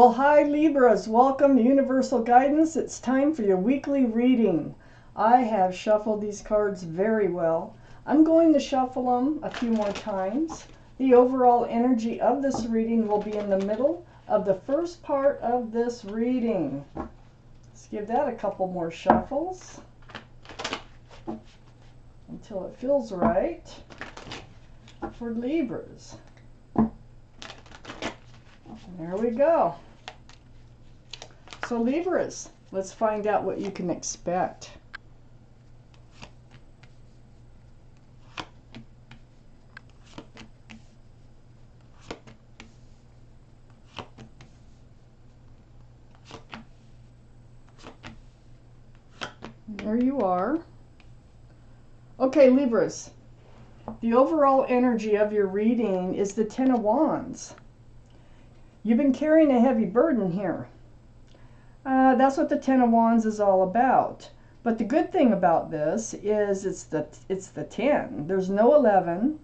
Well, hi Libras, welcome to Universal Guidance. It's time for your weekly reading. I have shuffled these cards very well. I'm going to shuffle them a few more times. The overall energy of this reading will be in the middle of the first part of this reading. Let's give that a couple more shuffles until it feels right for Libras. There we go. So Libras, let's find out what you can expect. There you are. Okay, Libras, the overall energy of your reading is the Ten of Wands. You've been carrying a heavy burden here. That's what the Ten of Wands is all about. But the good thing about this is it's the 10. There's no 11.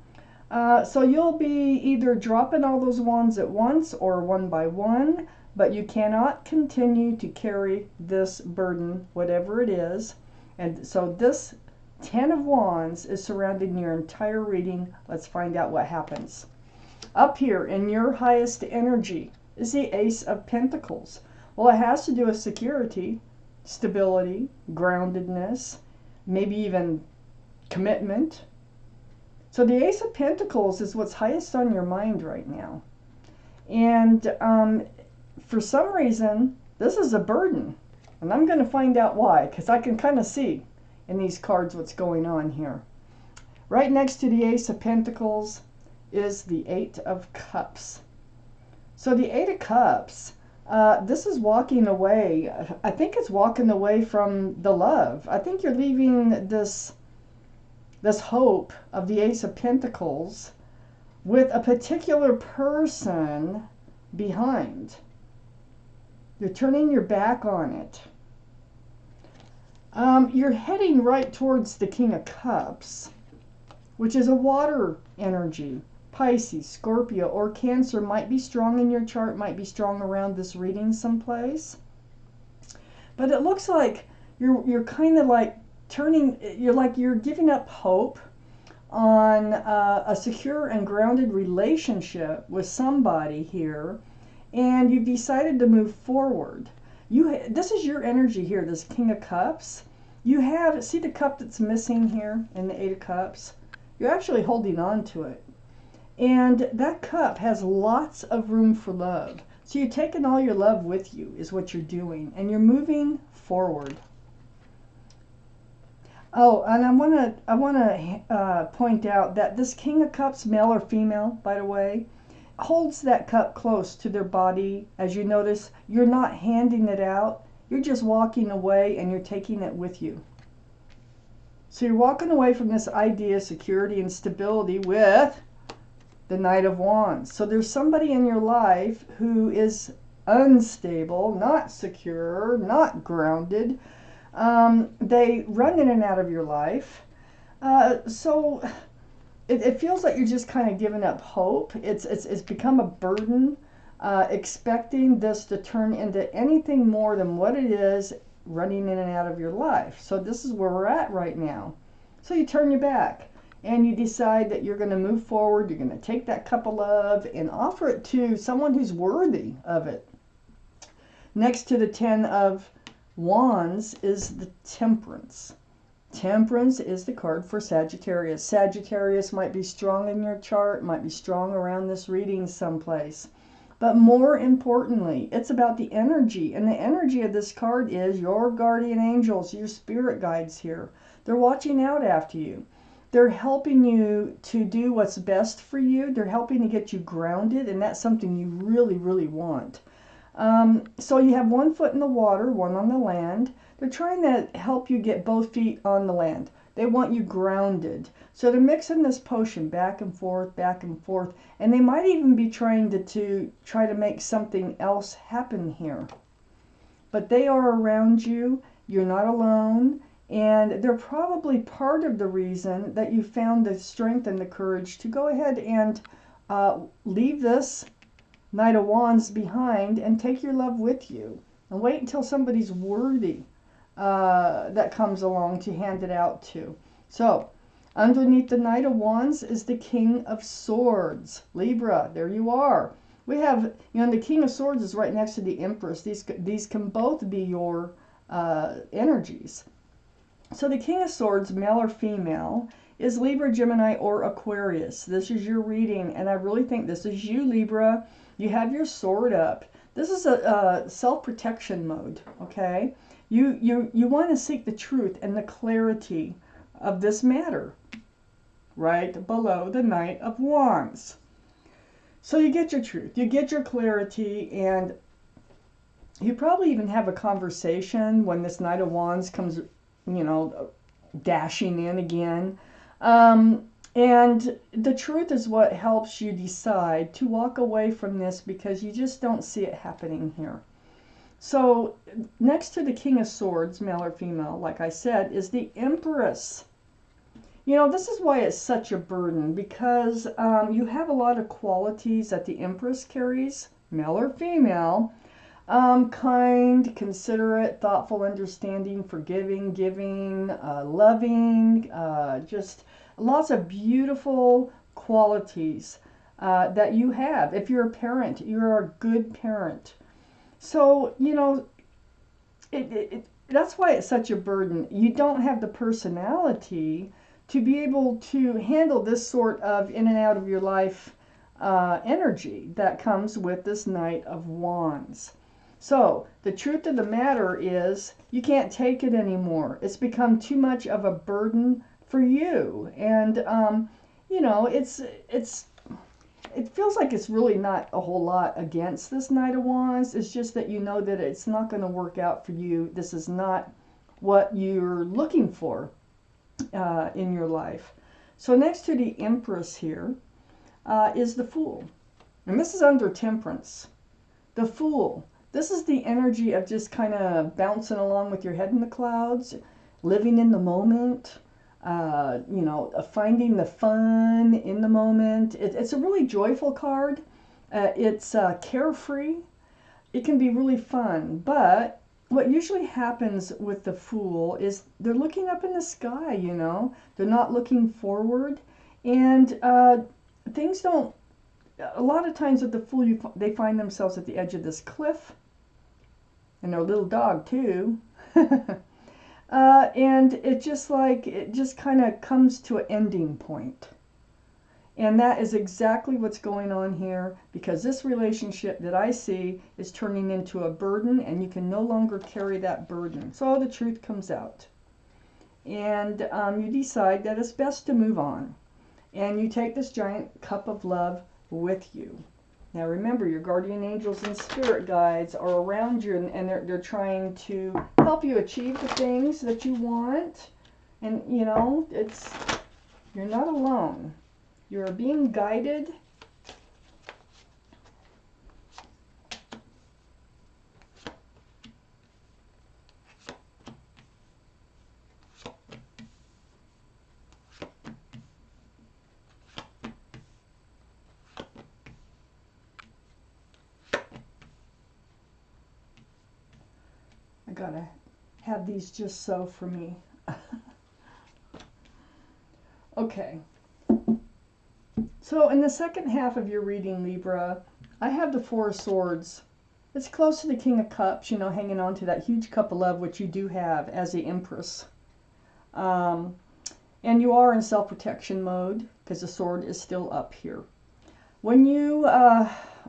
So you'll be either dropping all those wands at once or one by one, but you cannot continue to carry this burden, whatever it is. And so this 10 of Wands is surrounding your entire reading. Let's find out what happens. Up here in your highest energy is the Ace of Pentacles. Well, it has to do with security, stability, groundedness, maybe even commitment. So the Ace of Pentacles is what's highest on your mind right now. And for some reason, this is a burden. And I'm going to find out why, because I can kind of see in these cards what's going on here. Right next to the Ace of Pentacles is the Eight of Cups. So the Eight of Cups, this is walking away. I think it's walking away from the love. I think you're leaving this hope of the Ace of Pentacles with a particular person behind. You're turning your back on it. You're heading right towards the King of Cups, which is a water energy. Pisces, Scorpio, or Cancer might be strong in your chart, might be strong around this reading someplace. But it looks like you're kind of like you're giving up hope on a secure and grounded relationship with somebody here, and you've decided to move forward. This is your energy here, this King of Cups. You have, see the cup that's missing here in the Eight of Cups? You're actually holding on to it. And that cup has lots of room for love. So you're taking all your love with you is what you're doing. And you're moving forward. Oh, and I want to point out that this King of Cups, male or female, by the way, holds that cup close to their body. As you notice, you're not handing it out. You're just walking away and you're taking it with you. So you're walking away from this idea of security and stability with the Knight of Wands. So there's somebody in your life who is unstable, not secure, not grounded. They run in and out of your life. So it feels like you're just kind of giving up hope. It's become a burden, expecting this to turn into anything more than what it is, running in and out of your life. So this is where we're at right now. So you turn your back. And you decide that you're going to move forward, you're going to take that cup of love and offer it to someone who's worthy of it. Next to the Ten of Wands is the Temperance. Temperance is the card for Sagittarius. Sagittarius might be strong in your chart, might be strong around this reading someplace. But more importantly, it's about the energy. And the energy of this card is your guardian angels, your spirit guides here. They're watching out after you. They're helping you to do what's best for you. They're helping to get you grounded, and that's something you really, really want. So you have one foot in the water, one on the land. They're trying to help you get both feet on the land. They want you grounded. So they're mixing this potion back and forth, and they might even be trying to try to make something else happen here. But they are around you. You're not alone. And they're probably part of the reason that you found the strength and the courage to go ahead and leave this Knight of Wands behind and take your love with you. And wait until somebody's worthy that comes along to hand it out to. So, underneath the Knight of Wands is the King of Swords. Libra, there you are. We have, the King of Swords is right next to the Empress. These can both be your energies. So the King of Swords, male or female, is Libra, Gemini, or Aquarius. This is your reading, and I really think this is you, Libra. You have your sword up. This is a self-protection mode, okay? You want to seek the truth and the clarity of this matter, right below the Knight of Wands. So you get your truth, you get your clarity, and you probably even have a conversation when this Knight of Wands comes, dashing in again. And the truth is what helps you decide to walk away from this because you just don't see it happening here. So next to the King of Swords, male or female, like I said, is the Empress. This is why it's such a burden, because you have a lot of qualities that the Empress carries, male or female. Kind, considerate, thoughtful, understanding, forgiving, giving, loving, just lots of beautiful qualities that you have. If you're a parent, you're a good parent. So, that's why it's such a burden. You don't have the personality to be able to handle this sort of in and out of your life energy that comes with this Knight of Wands. So the truth of the matter is you can't take it anymore. It's become too much of a burden for you. And, it feels like it's really not a whole lot against this Knight of Wands. It's just that you know that it's not going to work out for you. This is not what you're looking for in your life. So next to the Empress here is the Fool. And this is under Temperance. The Fool. This is the energy of just kind of bouncing along with your head in the clouds, living in the moment, finding the fun in the moment. It's a really joyful card. It's carefree. It can be really fun. But what usually happens with the Fool is they're looking up in the sky, They're not looking forward. And things don't... A lot of times with the Fool, they find themselves at the edge of this cliff. And their little dog, too. And it just kind of comes to an ending point. And that is exactly what's going on here, because this relationship that I see is turning into a burden, and you can no longer carry that burden. So the truth comes out. And you decide that it's best to move on. And you take this giant cup of love with you. Now remember, your guardian angels and spirit guides are around you, and they're trying to help you achieve the things that you want. And you're not alone. You're being guided. I gotta have these just so for me. Okay. So in the second half of your reading, Libra, I have the Four of Swords. It's close to the King of Cups, hanging on to that huge cup of love, which you do have as the Empress. And you are in self-protection mode because the sword is still up here. When you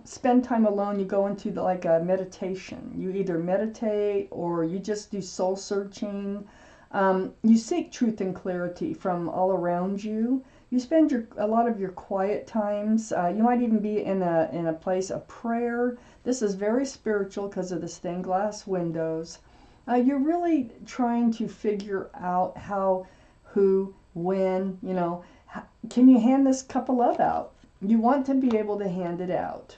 spend time alone, you go into a meditation. You either meditate or you just do soul searching. You seek truth and clarity from all around you. You spend a lot of your quiet times. You might even be in a place of prayer. This is very spiritual because of the stained glass windows. You're really trying to figure out how, who, when, can you hand this cup of love out? You want to be able to hand it out.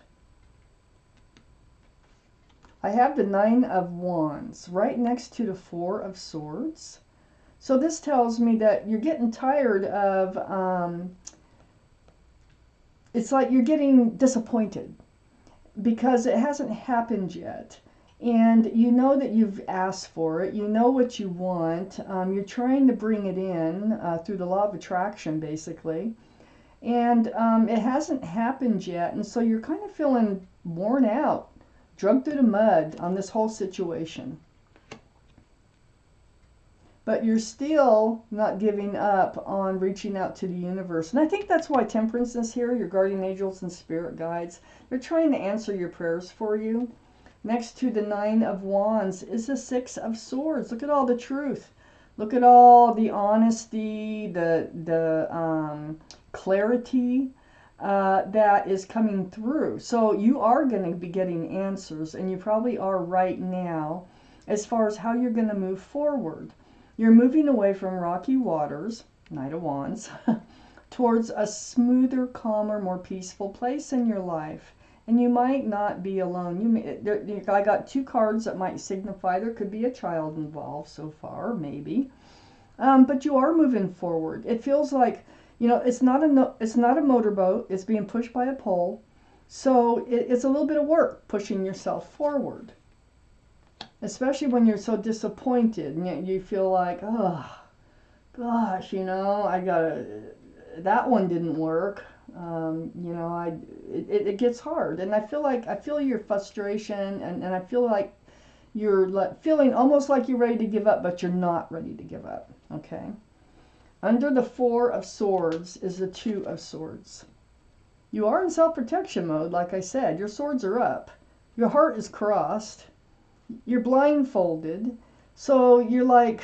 I have the Nine of Wands right next to the Four of Swords. So this tells me that you're getting tired of, it's like you're getting disappointed. because it hasn't happened yet. And you know that you've asked for it. You know what you want. You're trying to bring it in through the law of attraction, basically. And it hasn't happened yet. And so you're kind of feeling worn out, drugged through the mud on this whole situation. But you're still not giving up on reaching out to the universe. And I think that's why Temperance is here, your guardian angels and spirit guides. They're trying to answer your prayers for you. Next to the Nine of Wands is the Six of Swords. Look at all the truth. Look at all the honesty, the clarity that is coming through. So you are going to be getting answers, and you probably are right now as far as how you're going to move forward. You're moving away from rocky waters, Knight of Wands, towards a smoother, calmer, more peaceful place in your life. And you might not be alone. I got two cards that might signify there could be a child involved so far, maybe. But you are moving forward. It feels like, it's not a motorboat. It's being pushed by a pole. So it's a little bit of work pushing yourself forward. Especially when you're so disappointed and you feel like, oh, gosh, that one didn't work. It gets hard, and I feel your frustration, and I feel like you're feeling almost like you're ready to give up, but you're not ready to give up. Okay. Under the Four of Swords is the Two of Swords. You are in self-protection mode, like I said. Your swords are up. Your heart is crossed. You're blindfolded. So you're like,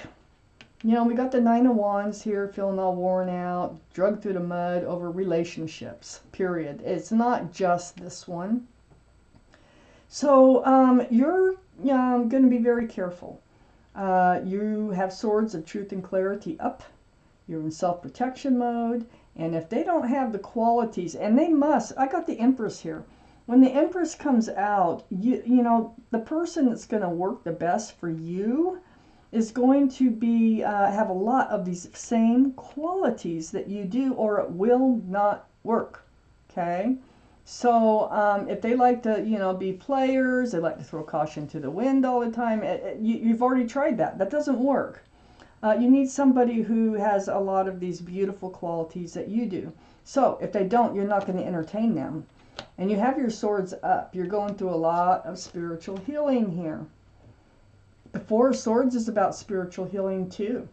we got the Nine of Wands here, feeling all worn out, drugged through the mud over relationships, period. It's not just this one. So you're going to be very careful. You have swords of truth and clarity up. You're in self-protection mode. And if they don't have the qualities, and they must, I got the Empress here. When the Empress comes out, the person that's going to work the best for you is going to be have a lot of these same qualities that you do, or it will not work. Okay, so if they like to be players, they like to throw caution to the wind all the time, you've already tried that. That doesn't work. You need somebody who has a lot of these beautiful qualities that you do. So if they don't, you're not going to entertain them. And you have your swords up. You're going through a lot of spiritual healing here. The Four of Swords is about spiritual healing too.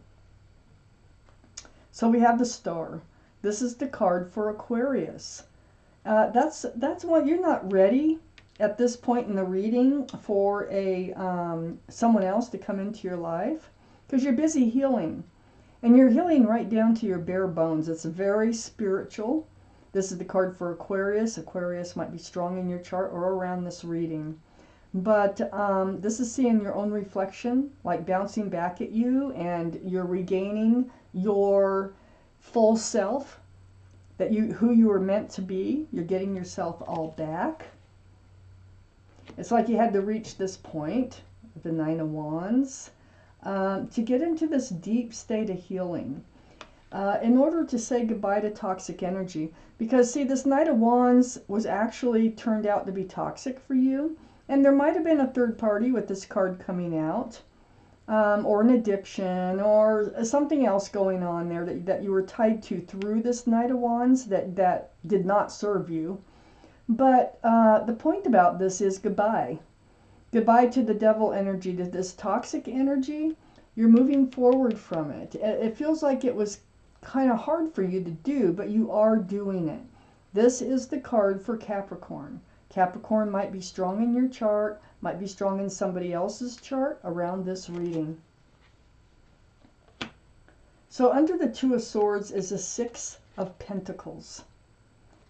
So we have the Star. This is the card for Aquarius. That's why you're not ready at this point in the reading for someone else to come into your life, because you're busy healing. And you're healing right down to your bare bones. It's very spiritual. This is the card for Aquarius. Aquarius might be strong in your chart or around this reading. But this is seeing your own reflection, like bouncing back at you, and you're regaining your full self, who you were meant to be. You're getting yourself all back. It's like you had to reach this point, the Nine of Wands, to get into this deep state of healing. In order to say goodbye to toxic energy. Because, see, this Knight of Wands was actually turned out to be toxic for you. And there might have been a third party with this card coming out. Or an addiction, or something else going on there that you were tied to through this Knight of Wands that did not serve you. But the point about this is goodbye. Goodbye to the devil energy, to this toxic energy. You're moving forward from it. It feels like it was kind of hard for you to do, but you are doing it. This is the card for Capricorn. Capricorn might be strong in your chart, might be strong in somebody else's chart around this reading. So under the Two of Swords is the Six of Pentacles.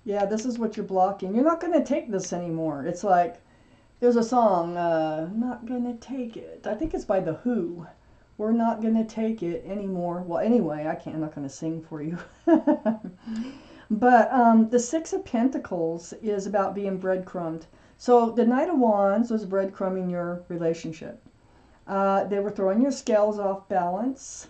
Yeah, this is what you're blocking. You're not going to take this anymore. It's like, there's a song, Not Gonna Take It. I think it's by The Who. We're not going to take it anymore. Well, anyway, I'm not going to sing for you. But the Six of Pentacles is about being breadcrumbed. So the Knight of Wands was breadcrumbing your relationship. They were throwing your scales off balance.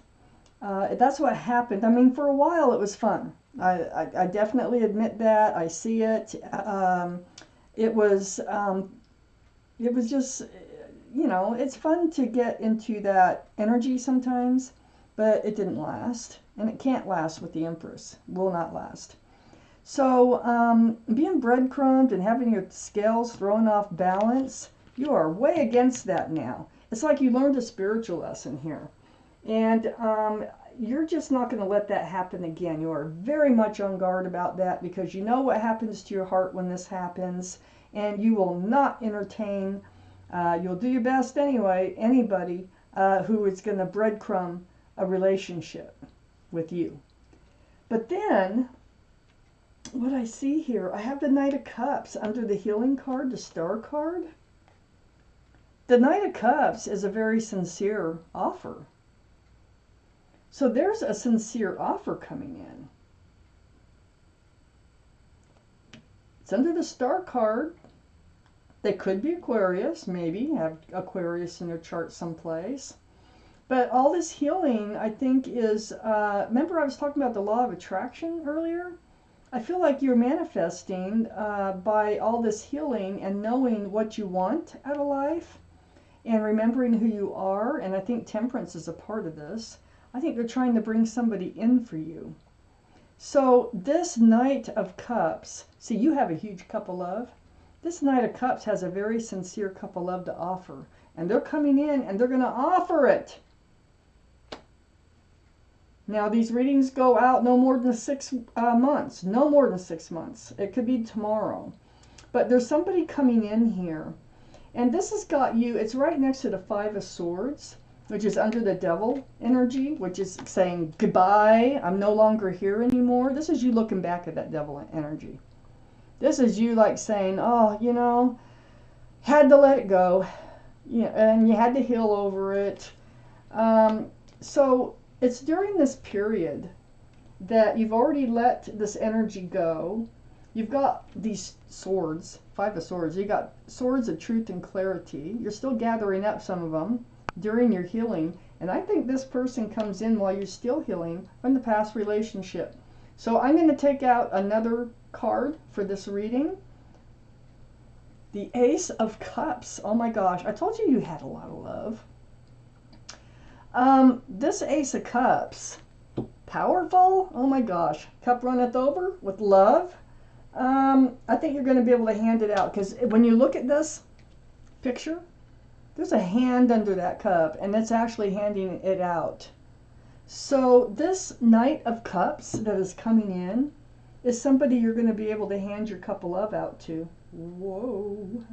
That's what happened. I mean, for a while it was fun. I definitely admit that. I see it. It was just, it's fun to get into that energy sometimes, but it didn't last, and it can't last with the Empress. Will not last. So being breadcrumbed and having your scales thrown off balance, you are way against that now. It's like you learned a spiritual lesson here. And you're just not going to let that happen again. You are very much on guard about that because you know what happens to your heart when this happens. And you will not entertain, you'll do your best anyway, anybody who is going to breadcrumb a relationship with you. But then, what I see here, I have the Knight of Cups under the healing card, the Star card. The Knight of Cups is a very sincere offer. So there's a sincere offer coming in. It's under the Star card. They could be Aquarius, maybe have Aquarius in their chart someplace. But all this healing, I think, is, remember I was talking about the law of attraction earlier? I feel like you're manifesting by all this healing and knowing what you want out of life and remembering who you are. And I think Temperance is a part of this. I think they're trying to bring somebody in for you. So this Knight of Cups, see, you have a huge cup of love. This Knight of Cups has a very sincere cup of love to offer. And they're coming in and they're going to offer it. Now, these readings go out no more than 6 months. No more than 6 months. It could be tomorrow. But there's somebody coming in here. And this has got you, it's right next to the Five of Swords, which is under the Devil energy, which is saying, goodbye, I'm no longer here anymore. This is you looking back at that Devil energy. This is you like saying, oh, had to let it go. And you had to heal over it. So it's during this period that you've already let this energy go. You've got these swords, Five of Swords. You got swords of truth and clarity. You're still gathering up some of them during your healing. And I think this person comes in while you're still healing from the past relationship. So I'm going to take out another card for this reading. The Ace of Cups. Oh my gosh, I told you you had a lot of love. This Ace of Cups, powerful. Oh my gosh, cup runneth over with love. I think you're going to be able to hand it out because when you look at this picture, there's a hand under that cup and it's actually handing it out. So this Knight of Cups that is coming in is somebody you're going to be able to hand your cup of love out to. Whoa.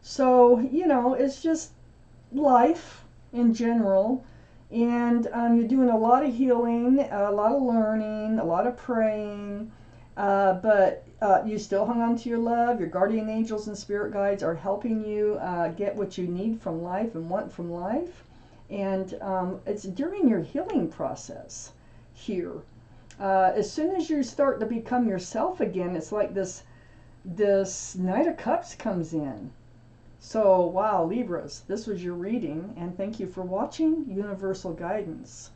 So, it's just life in general. And you're doing a lot of healing, a lot of learning, a lot of praying. But you still hung on to your love. Your guardian angels and spirit guides are helping you get what you need from life and want from life. And it's during your healing process here. As soon as you start to become yourself again, it's like this Knight of Cups comes in. So, wow, Libras, this was your reading, and thank you for watching Universal Guidance.